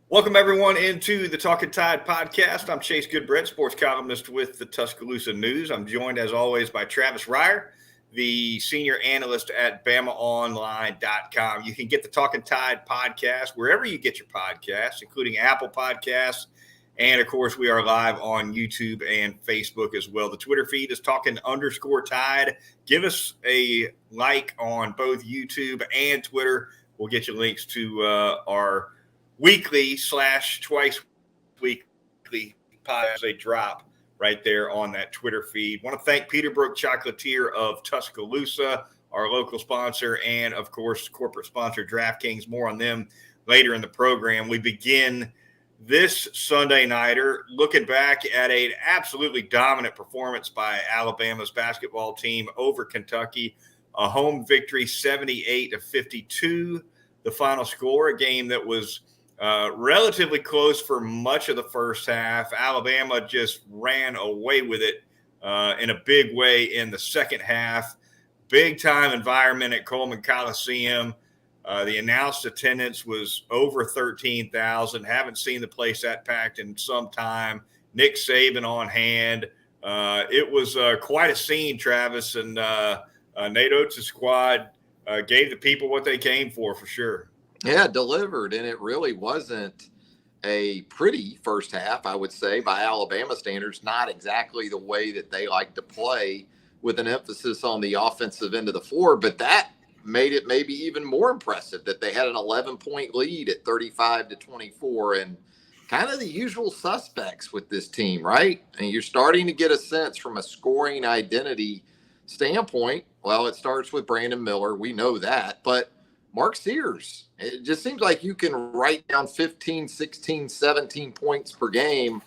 Welcome, everyone, into the Talkin Tide podcast. I'm Chase Goodbread, sports columnist with the Tuscaloosa News. I'm joined, as always, by Travis Reier, the senior analyst at BamaOnline.com. You can get the Talkin Tide podcast wherever you get your podcasts, including Apple Podcasts. And, of course, we are live on YouTube and Facebook as well. The Twitter feed is Talkin_Tide. Give us a like on both YouTube and Twitter. We'll get you links to our weekly/twice weekly podcast. They drop right there on that Twitter feed. Want to thank Peterbrook Chocolatier of Tuscaloosa, our local sponsor, and of course corporate sponsor DraftKings. More on them later in the program. We begin this Sunday nighter looking back at an absolutely dominant performance by Alabama's basketball team over Kentucky. A home victory, 78-52. The final score, a game that was relatively close for much of the first half. Alabama just ran away with it in a big way in the second half. Big time environment at Coleman Coliseum. The announced attendance was over 13,000. Haven't seen the place that packed in some time. Nick Saban on hand. It was quite a scene, Travis, and Nate Oates' squad gave the people what they came for sure. Yeah, delivered, and it really wasn't a pretty first half, I would say, by Alabama standards. Not exactly the way that they like to play, with an emphasis on the offensive end of the floor, but that made it maybe even more impressive that they had an 11-point lead at 35-24, and kind of the usual suspects with this team, right? And you're starting to get a sense from a scoring identity standpoint. Well, it starts with Brandon Miller. We know that, but Mark Sears, it just seems like you can write down 15, 16, 17 points per game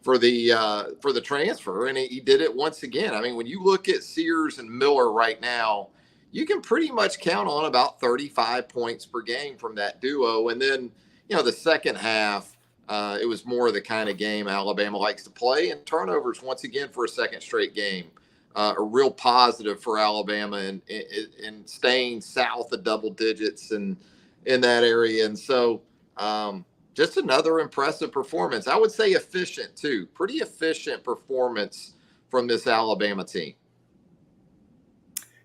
for the transfer, and he did it once again. I mean, when you look at Sears and Miller right now, you can pretty much count on about 35 points per game from that duo. And then, the second half, it was more of the kind of game Alabama likes to play, and turnovers once again for a second straight game. A real positive for Alabama and staying south of double digits and in that area. And so just another impressive performance. I would say efficient too. Pretty efficient performance from this Alabama team.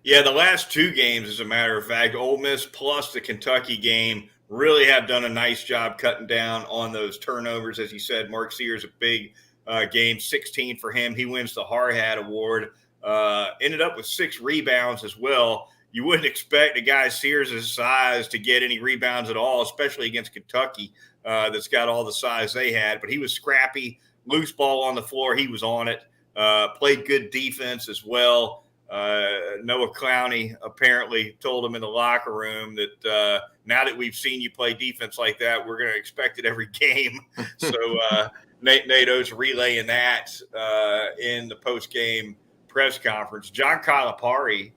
Yeah, the last two games, as a matter of fact, Ole Miss plus the Kentucky game, really have done a nice job cutting down on those turnovers. As you said, Mark Sears, a big game, 16 for him. He wins the Hard Hat Award. Ended up with 6 rebounds as well. You wouldn't expect a guy Sears' size to get any rebounds at all, especially against Kentucky that's got all the size they had. But he was scrappy, loose ball on the floor. He was on it, played good defense as well. Noah Clowney apparently told him in the locker room that now that we've seen you play defense like that, we're going to expect it every game. So Nate Oates relaying that in the post-game press conference. John Calipari,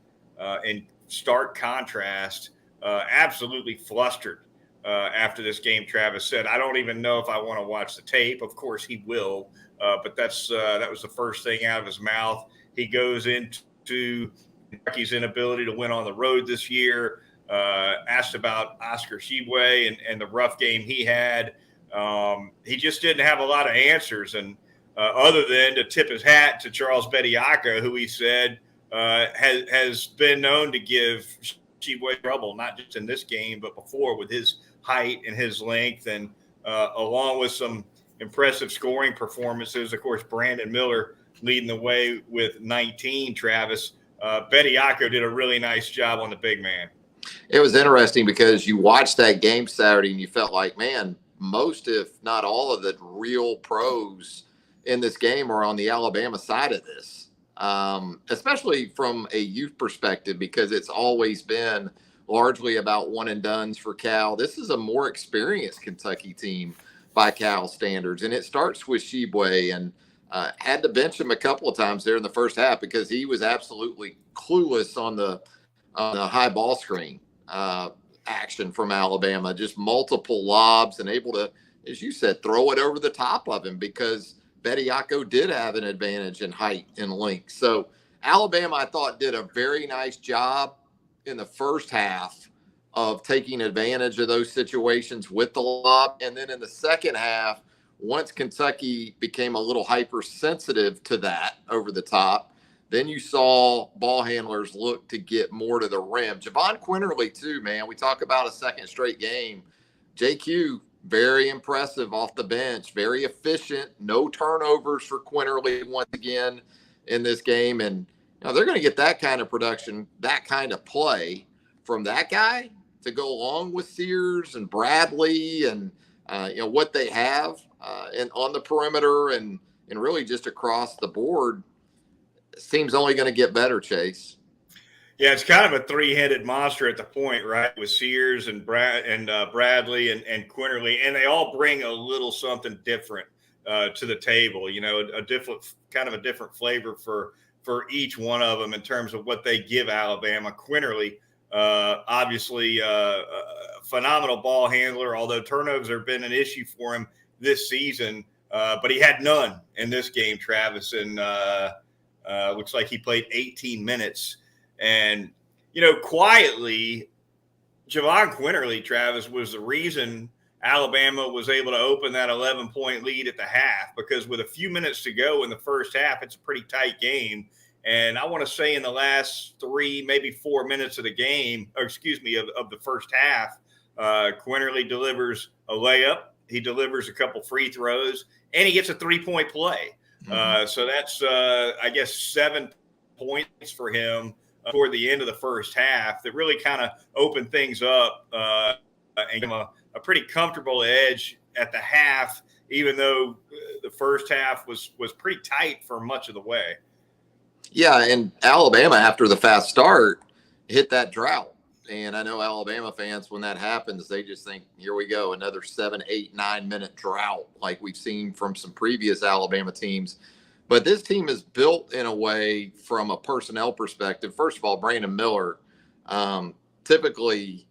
in stark contrast, absolutely flustered after this game. Travis said, "I don't even know if I want to watch the tape." Of course he will, but that was the first thing out of his mouth. He goes into Kentucky's inability to win on the road this year, asked about Oscar Tshiebwe and the rough game he had. He just didn't have a lot of answers, and other than to tip his hat to Charles Bediako, who he said has been known to give Tshiebwe trouble, not just in this game, but before, with his height and his length, and along with some impressive scoring performances. Of course, Brandon Miller leading the way with 19, Travis. Bediako did a really nice job on the big man. It was interesting because you watched that game Saturday and you felt like, man, most, if not all, of the real pros in this game are on the Alabama side of this, especially from a youth perspective, because it's always been largely about one and dones for Cal. This is a more experienced Kentucky team by Cal standards, and it starts with Tshiebwe, and had to bench him a couple of times there in the first half because he was absolutely clueless on the high ball screen action from Alabama. Just multiple lobs and able to, as you said, throw it over the top of him because Bediako did have an advantage in height and length. So Alabama, I thought, did a very nice job in the first half of taking advantage of those situations with the lob. And then in the second half, once Kentucky became a little hypersensitive to that over the top, then you saw ball handlers look to get more to the rim. Javon Quinterly, too, man. We talk about a second straight game. JQ, very impressive off the bench, very efficient, no turnovers for Quinterly once again in this game. And they're going to get that kind of production, that kind of play from that guy to go along with Sears and Bradley and what they have and on the perimeter and really just across the board. Seems only going to get better, Chase. Yeah, it's kind of a three-headed monster at the point, right? With Sears and Bradley and Quinterly, and they all bring a little something different to the table. A different flavor for each one of them in terms of what they give Alabama. Quinterly, obviously, a phenomenal ball handler, although turnovers have been an issue for him this season. But he had none in this game, Travis, and looks like he played 18 minutes. And, quietly, Javon Quinterly, Travis, was the reason Alabama was able to open that 11-point lead at the half, because with a few minutes to go in the first half, it's a pretty tight game. And I want to say in the last 3, maybe 4 minutes of the game, of the first half, Quinterly delivers a layup. He delivers a couple free throws, and he gets a 3-point play. So that's, 7 points for him toward the end of the first half that really kind of opened things up and gave him a pretty comfortable edge at the half, even though the first half was pretty tight for much of the way. Yeah, and Alabama, after the fast start, hit that drought. And I know Alabama fans, when that happens, they just think, here we go, another 7, 8, 9-minute drought like we've seen from some previous Alabama teams. But this team is built in a way from a personnel perspective. First of all, Brandon Miller, typically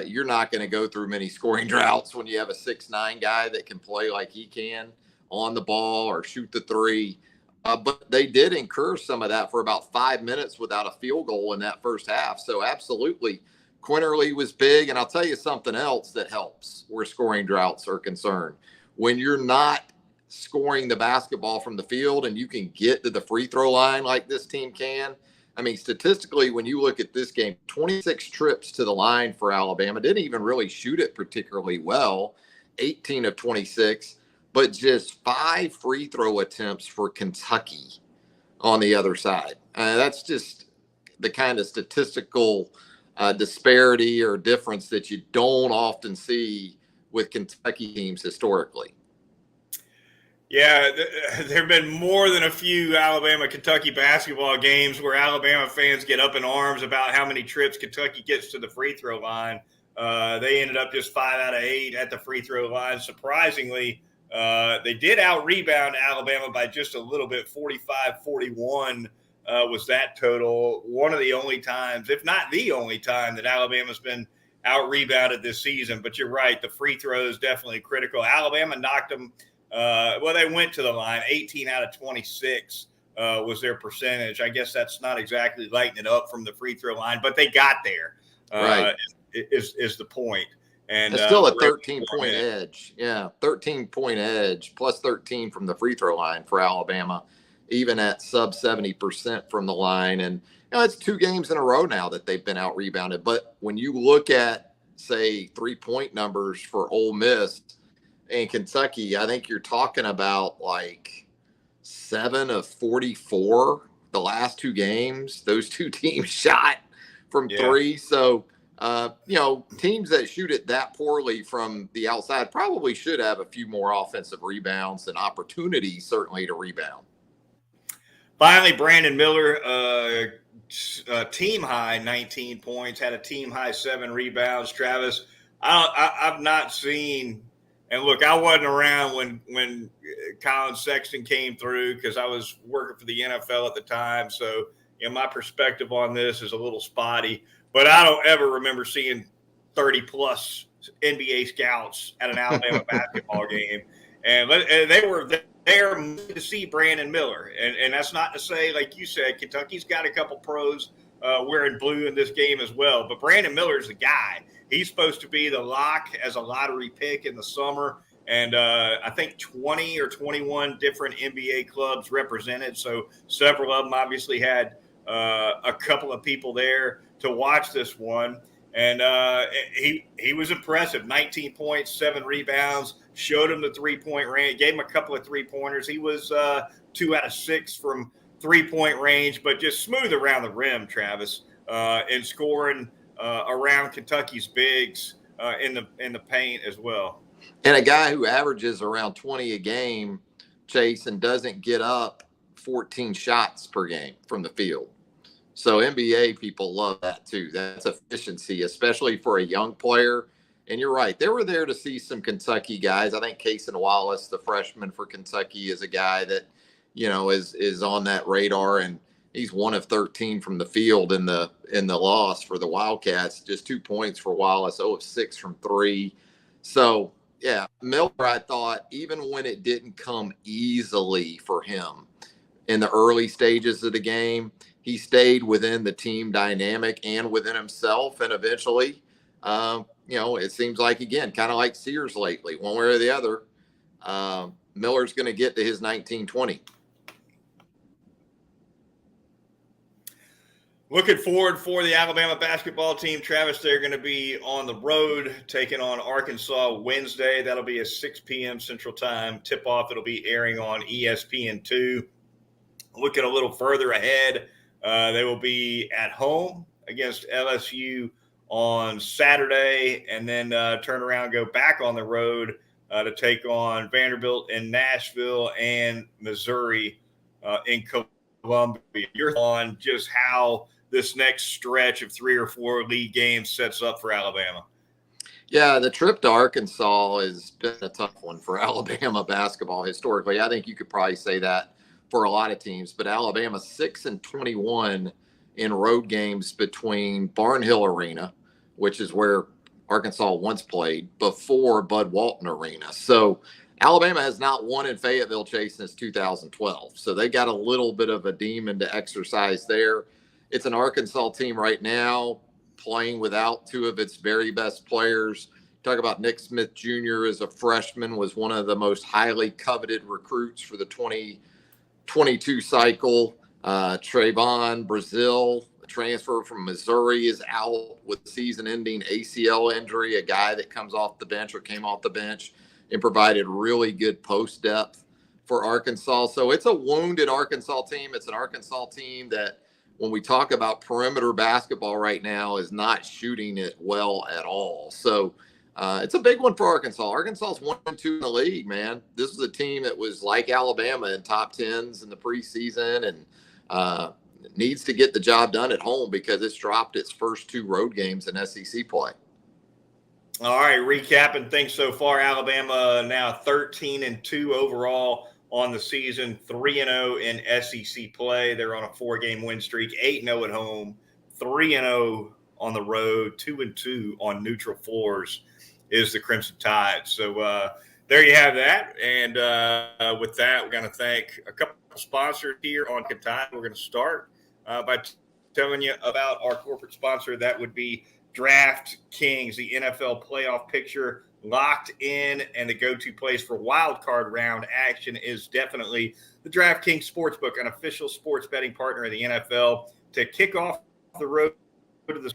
you're not going to go through many scoring droughts when you have a 6'9" guy that can play like he can on the ball or shoot the three. But they did incur some of that for about 5 minutes without a field goal in that first half. So absolutely, Quinterly was big. And I'll tell you something else that helps where scoring droughts are concerned. When you're not scoring the basketball from the field and you can get to the free throw line like this team can. I mean, statistically, when you look at this game, 26 trips to the line for Alabama, didn't even really shoot it particularly well, 18 of 26. But just 5 free throw attempts for Kentucky on the other side. That's just the kind of statistical disparity or difference that you don't often see with Kentucky teams historically. Yeah, there have been more than a few Alabama-Kentucky basketball games where Alabama fans get up in arms about how many trips Kentucky gets to the free throw line. They ended up just 5 out of 8 at the free throw line. Surprisingly, they did out-rebound Alabama by just a little bit, 45-41 was that total. One of the only times, if not the only time, that Alabama's been out-rebounded this season. But you're right, the free throws definitely critical. Alabama knocked them. They went to the line. 18 out of 26 was their percentage. I guess that's not exactly lighting it up from the free throw line, but they got there. Right. Is the point. And it's still a 13-point edge. Yeah, 13-point edge plus 13 from the free throw line for Alabama, even at sub 70% from the line. And it's 2 games in a row now that they've been out rebounded. But when you look at, say, 3-point numbers for Ole Miss and Kentucky, I think you're talking about like 7 of 44 the last 2 games. Those 2 teams shot from 3. So, teams that shoot it that poorly from the outside probably should have a few more offensive rebounds and opportunities, certainly, to rebound. Finally, Brandon Miller, team high 19 points, had a team high 7 rebounds. Travis, I've not seen. And look, I wasn't around when Colin Sexton came through because I was working for the NFL at the time. So, my perspective on this is a little spotty. But I don't ever remember seeing 30-plus NBA scouts at an Alabama basketball game. And they were there to see Brandon Miller. And that's not to say, like you said, Kentucky's got a couple pros wearing blue in this game as well. But Brandon Miller's the guy. He's supposed to be the lock as a lottery pick in the summer. And I think 20 or 21 different NBA clubs represented. So several of them obviously had a couple of people there to watch this one. And he was impressive. 19 points, 7 rebounds, showed him the 3-point range, gave him a couple of 3-pointers. He was 2 out of 6 from 3-point range, but just smooth around the rim, Travis, and scoring around Kentucky's bigs in the paint as well. And a guy who averages around 20 a game, Chase, and doesn't get up 14 shots per game from the field. So NBA people love that too. That's efficiency, especially for a young player. And you're right. They were there to see some Kentucky guys. I think Cason Wallace, the freshman for Kentucky, is a guy that, is on that radar. And he's 1 of 13 from the field in the loss for the Wildcats. Just 2 points for Wallace, 0 of 6 from 3. So, yeah, Miller, I thought, even when it didn't come easily for him in the early stages of the game, he stayed within the team dynamic and within himself. And eventually, it seems like, again, kind of like Sears lately, one way or the other, Miller's going to get to his 19-20. Looking forward for the Alabama basketball team, Travis. They're going to be on the road taking on Arkansas Wednesday. That'll be a 6 p.m. Central Time tip-off. It'll be airing on ESPN2. Looking a little further ahead, they will be at home against LSU on Saturday, and then turn around and go back on the road to take on Vanderbilt in Nashville and Missouri in Columbia. You're on just how this next stretch of 3 or 4 league games sets up for Alabama. Yeah, the trip to Arkansas has been a tough one for Alabama basketball historically. I think you could probably say that for a lot of teams, but Alabama 6-21 in road games between Barnhill Arena, which is where Arkansas once played, before Bud Walton Arena. So Alabama has not won in Fayetteville, Chase, since 2012. So they got a little bit of a demon to exercise there. It's an Arkansas team right now playing without 2 of its very best players. Talk about Nick Smith Jr. as a freshman, was one of the most highly coveted recruits for the 2022 cycle. Trayvon Brazile, a transfer from Missouri, is out with season-ending ACL injury, a guy that comes off the bench or came off the bench and provided really good post depth for Arkansas. So it's a wounded Arkansas team. It's an Arkansas team that, when we talk about perimeter basketball right now, is not shooting it well at all. So it's a big one for Arkansas. Arkansas is 1-2 in the league, man. This is a team that was like Alabama in top 10s in the preseason, and needs to get the job done at home because it's dropped its first 2 road games in SEC play. All right, recapping things so far, Alabama now 13-2 overall on the season, 3-0 in SEC play. They're on a 4-game win streak, 8-0 at home, 3-0 on the road, 2-2 on neutral floors is the Crimson Tide. So there you have that. And with that, we're going to thank a couple of sponsors here on Talkin Tide. We're going to start by telling you about our corporate sponsor. That would be DraftKings, the NFL playoff picture locked in, and the go-to place for wild card round action is definitely the DraftKings Sportsbook, an official sports betting partner of the NFL. To kick off the road to the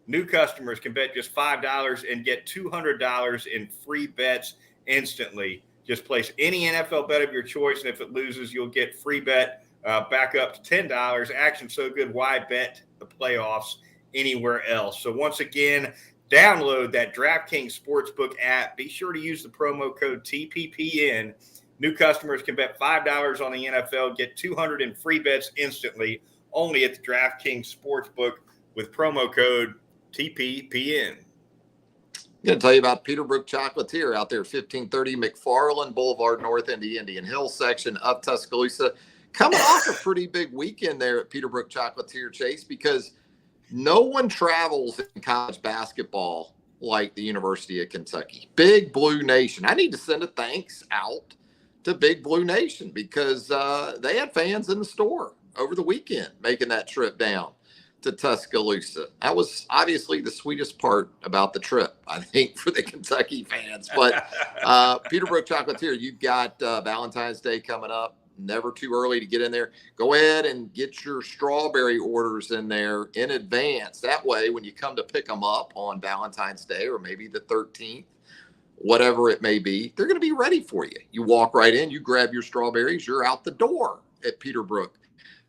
new customers can bet just $5 and get $200 in free bets instantly. Just place any NFL bet of your choice, and if it loses, you'll get free bet back up to $10. Action so good, why bet the playoffs anywhere else? So once again, download that DraftKings Sportsbook app. Be sure to use the promo code TPPN. New customers can bet $5 on the NFL, get $200 in free bets instantly, only at the DraftKings Sportsbook with promo code TPPN. I'm going to tell you about Peterbrook Chocolatier out there, 1530 McFarland Boulevard, north in the Indian Hill section of Tuscaloosa. Coming off a pretty big weekend there at Peterbrook Chocolatier, Chase, because no one travels in college basketball like the University of Kentucky. Big Blue Nation. I need to send a thanks out to Big Blue Nation because they had fans in the store over the weekend making that trip down to Tuscaloosa. That was obviously the sweetest part about the trip, I think, for the Kentucky fans. But Peterbrook Chocolatier, you've got Valentine's Day coming up. Never too early to get in there. Go ahead and get your strawberry orders in there in advance. That way, when you come to pick them up on Valentine's Day or maybe the 13th, whatever it may be, they're going to be ready for you. You walk right in, you grab your strawberries, you're out the door at Peterbrook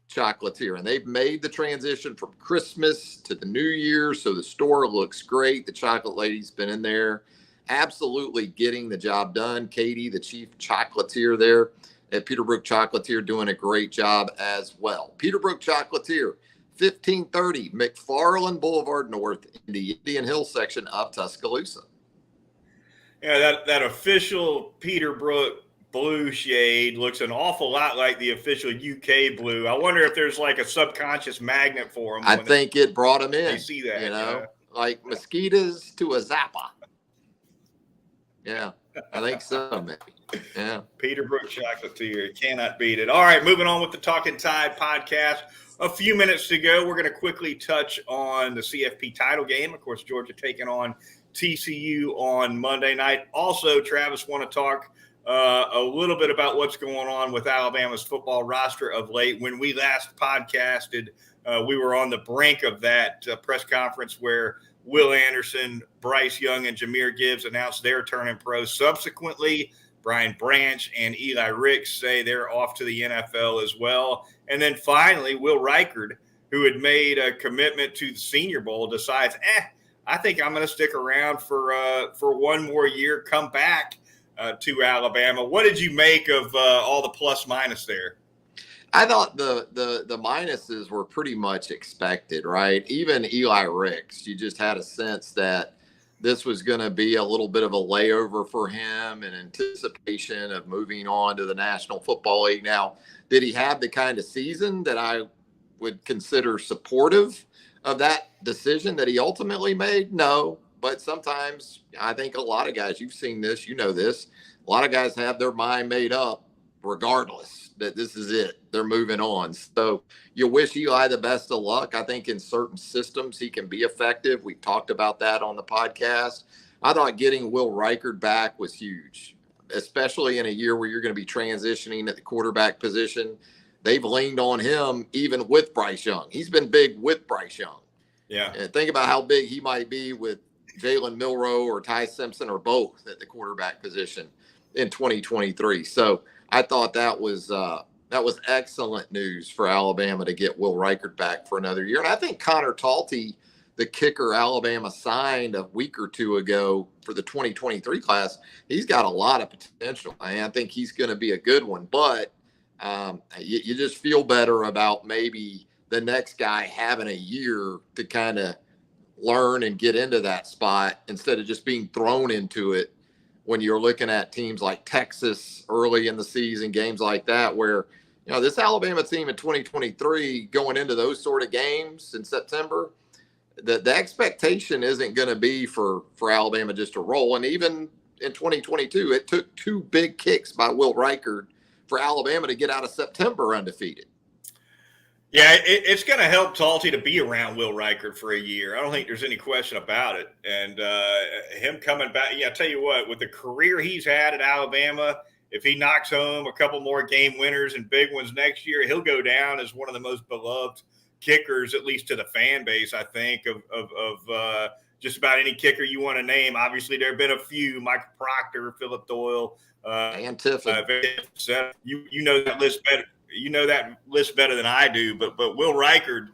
Chocolatier. And they've made the transition from Christmas to the New Year, so the store looks great. The chocolate lady's been in there absolutely getting the job done. Katie, the chief chocolatier there at Peterbrook Chocolatier, doing a great job as well. Peterbrook Chocolatier, 1530 McFarland Boulevard North in the Indian Hill section of Tuscaloosa. Yeah, that official Peterbrook blue shade looks an awful lot like the official UK blue. I wonder if there's like a subconscious magnet for them. I think it brought them in. They see that, you know, like mosquitoes to a Zappa. Yeah, I think so, maybe. Yeah. Peterbrook Chocolatier, cannot beat it. All right, moving on with the Talkin Tide podcast. A few minutes to go. We're going to quickly touch on the CFP title game. Of course, Georgia taking on TCU on Monday night. Also, Travis, want to talk a little bit about what's going on with Alabama's football roster of late. When we last podcasted, we were on the brink of that press conference where Will Anderson, Bryce Young, and Jahmyr Gibbs announced their turning pro. Subsequently, Brian Branch and Eli Ricks say they're off to the NFL as well. And then finally, Will Reichard, who had made a commitment to the Senior Bowl, decides, I think I'm going to stick around for one more year, come back to Alabama. What did you make of all the plus minus there? I thought the minuses were pretty much expected, right? Even Eli Ricks, you just had a sense that this was going to be a little bit of a layover for him in anticipation of moving on to the National Football League. Now, did he have the kind of season that I would consider supportive of that decision that he ultimately made? No, but sometimes I think a lot of guys, you've seen this, you know this, a lot of guys have their mind made up regardless that this is it. They're moving on. So you wish Eli the best of luck. I think in certain systems he can be effective. We talked about that on the podcast. I thought getting Will Reichard back was huge, especially in a year where you're going to be transitioning at the quarterback position. They've leaned on him even with Bryce Young. He's been big with Bryce Young. Yeah. And think about how big he might be with Jalen Milroe or Ty Simpson or both at the quarterback position in 2023. So I thought that was excellent news for Alabama to get Will Reichard back for another year. And I think Connor Talty, the kicker Alabama signed a week or two ago for the 2023 class, he's got a lot of potential. I think he's going to be a good one. But you just feel better about maybe the next guy having a year to kind of learn and get into that spot instead of just being thrown into it when you're looking at teams like Texas early in the season, games like that, where, you know, this Alabama team in 2023 going into those sort of games in September, the expectation isn't going to be for Alabama just to roll. And even in 2022, it took two big kicks by Will Reichard for Alabama to get out of September undefeated. Yeah, it's going to help Talty to be around Will Reichard for a year. I don't think there's any question about it. And him coming back, I tell you what, with the career he's had at Alabama, if he knocks home a couple more game winners and big ones next year, he'll go down as one of the most beloved kickers, at least to the fan base, I think, of just about any kicker you want to name. Obviously, there have been a few, Michael Proctor, Philip Doyle, and Tiffin. You know that list better. You know that list better than I do, but Will Reichard,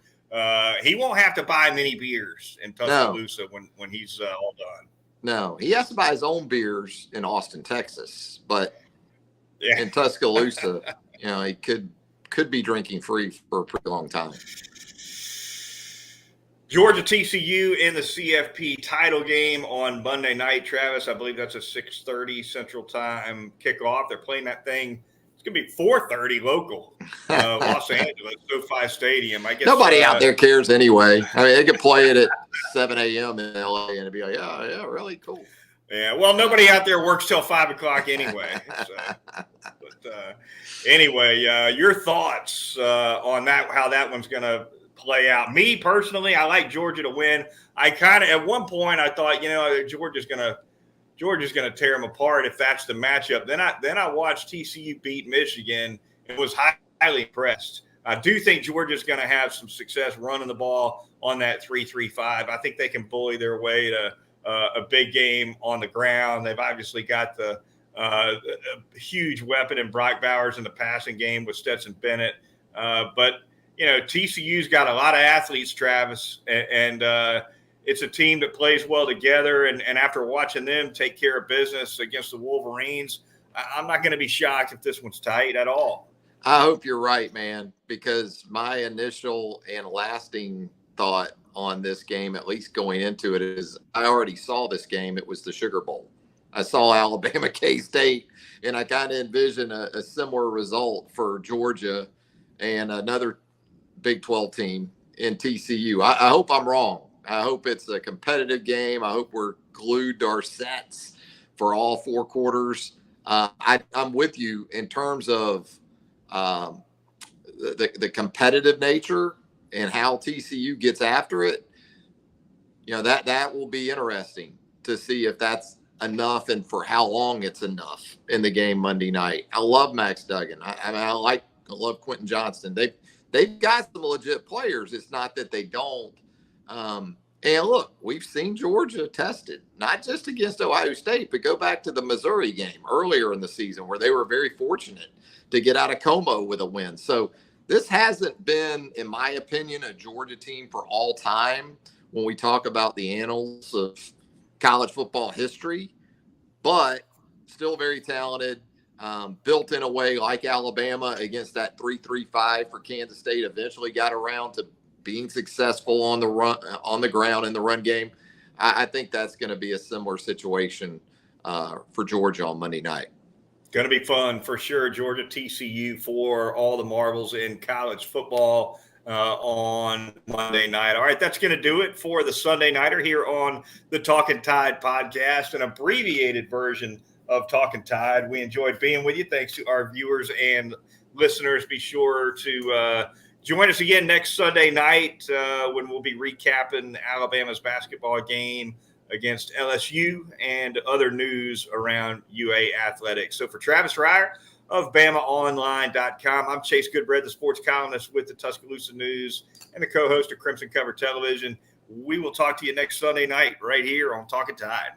he won't have to buy many beers in Tuscaloosa when he's all done. No, he has to buy his own beers in Austin, Texas, but in Tuscaloosa, you know, he could be drinking free for a pretty long time. Georgia TCU in the CFP title game on Monday night, Travis. I believe that's a 6:30 Central Time kickoff. They're playing that thing. It's going to be 4:30 local, Los Angeles, SoFi Stadium. I guess nobody out there cares anyway. I mean, they could play it at 7 a.m. in LA and it'd be like, yeah, really cool. Yeah, well, nobody out there works till 5 o'clock anyway. Anyway, your thoughts on that? How that one's going to play out. Me personally, I like Georgia to win. I kind of at one point I thought, Georgia's gonna tear them apart if that's the matchup. Then I watched TCU beat Michigan and was highly impressed. I do think Georgia's going to have some success running the ball on that 3-3-5. I think they can bully their way to a big game on the ground. They've obviously got the huge weapon in Brock Bowers in the passing game with Stetson Bennett. But TCU's got a lot of athletes, Travis, and it's a team that plays well together. And after watching them take care of business against the Wolverines, I'm not going to be shocked if this one's tight at all. I hope you're right, man, because my initial and lasting thought on this game, at least going into it, is I already saw this game. It was the Sugar Bowl. I saw Alabama K-State, and I kind of envision a similar result for Georgia and another Big 12 team in TCU. I hope I'm wrong. I hope it's a competitive game. I hope we're glued to our sets for all 4 quarters. I'm with you in terms of the competitive nature and how TCU gets after it. That will be interesting to see if that's enough and for how long it's enough in the game Monday night. I love Max Duggan. I love Quentin Johnston. They've got some legit players. It's not that they don't. And look, we've seen Georgia tested, not just against Ohio State, but go back to the Missouri game earlier in the season where they were very fortunate to get out of Como with a win. So this hasn't been, in my opinion, a Georgia team for all time when we talk about the annals of college football history, but still very talented, built in a way like Alabama against that 3-3-5 for Kansas State, eventually got around to being successful on the ground in the run game. I think that's going to be a similar situation for Georgia on Monday night. Going to be fun for sure. Georgia TCU for all the marbles in college football on Monday night. All right, that's going to do it for the Sunday Nighter here on the Talkin Tide podcast, an abbreviated version of Talkin Tide. We enjoyed being with you. Thanks to our viewers and listeners. Be sure to join us again next Sunday night when we'll be recapping Alabama's basketball game against LSU and other news around UA athletics. So for Travis Reier of BamaOnline.com, I'm Chase Goodbread, the sports columnist with the Tuscaloosa News and the co-host of Crimson Cover Television. We will talk to you next Sunday night right here on Talkin Tide.